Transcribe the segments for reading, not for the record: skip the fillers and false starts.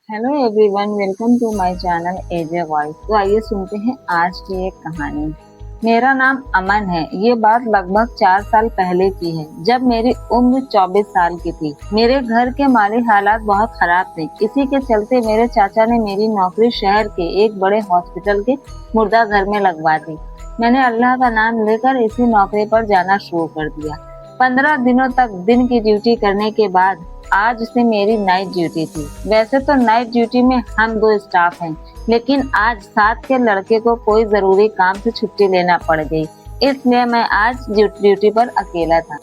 Hello everyone, welcome to my channel AJ voice. तो आइए सुनते हैं आज की एक कहानी। मेरा नाम अमन है। ये बात लगभग 4 साल पहले की है, जब मेरी उम्र 24 साल की थी। मेरे घर के माली हालात बहुत खराब थे। इसी के चलते मेरे चाचा ने मेरी नौकरी शहर के एक बड़े हॉस्पिटल के मुर्दा घर में लगवा दी। मैंने अल्लाह का नाम लेकर इसी नौकरी पर जाना शुरू कर दिया। 15 दिनों तक दिन की ड्यूटी करने के बाद आज से मेरी नाइट ड्यूटी थी। वैसे तो नाइट ड्यूटी में हम 2 स्टाफ हैं, लेकिन आज साथ के लड़के को कोई जरूरी काम से छुट्टी लेना पड़ गई, इसलिए मैं आज ड्यूटी पर अकेला था।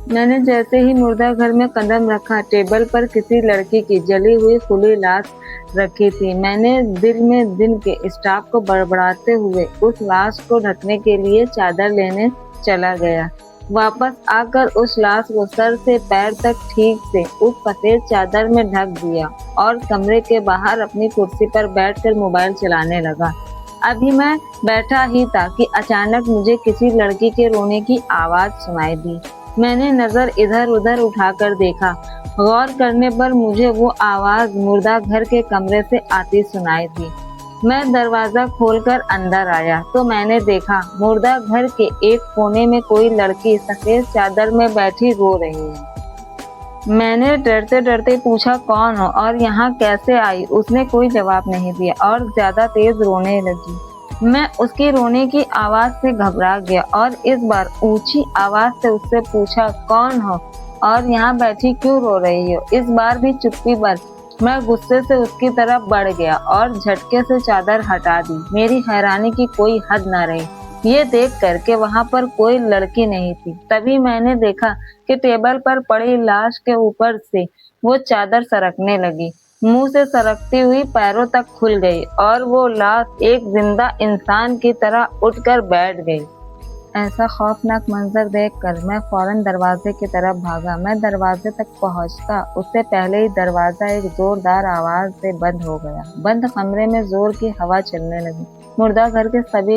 मैंने जैसे ही मुर्दा घर में कदम रखा, टेबल पर किसी लड़की की जली हुई खुली लाश रखी थी। मैंने दिल में दिन के स्टाफ को बड़बड़ाते हुए उस लाश को ढकने के लिए चादर लेने चला गया। वापस आकर उस लाश को सर से पैर तक ठीक से उस सफेद चादर में ढक दिया और कमरे के बाहर अपनी कुर्सी पर बैठकर मोबाइल चलाने लगा। अभी मैं बैठा ही था कि अचानक मुझे किसी लड़की के रोने की आवाज सुनाई दी। मैंने नजर इधर उधर उठाकर देखा। गौर करने पर मुझे वो आवाज मुर्दा घर के कमरे से आती सुनाई थी। मैं दरवाजा खोलकर अंदर आया तो मैंने देखा मुर्दा घर के एक कोने में कोई लड़की सफेद चादर में बैठी रो रही है। मैंने डरते डरते पूछा, कौन हो और यहाँ कैसे आई? उसने कोई जवाब नहीं दिया और ज्यादा तेज रोने लगी। मैं उसकी रोने की आवाज से घबरा गया और इस बार ऊंची आवाज से उससे पूछा, कौन हो और यहाँ बैठी क्यों रो रही हो? इस बार भी चुप्पी बरस। मैं गुस्से से उसकी तरफ बढ़ गया और झटके से चादर हटा दी। मेरी हैरानी की कोई हद न रही ये देख कर के वहां पर कोई लड़की नहीं थी। तभी मैंने देखा कि टेबल पर पड़ी लाश के ऊपर से वो चादर सरकने लगी। मुंह से सरकती हुई पैरों तक खुल गई और वो लाश एक जिंदा इंसान की तरह उठकर बैठ गई। ऐसा खौफनाक मंजर देखकर मैं फौरन दरवाजे की तरफ भागा। मैं दरवाजे तक पहुंचता उससे पहले ही दरवाजा एक जोरदार आवाज से बंद हो गया। बंद कमरे में जोर की हवा चलने लगी। मुर्दा घर के सभी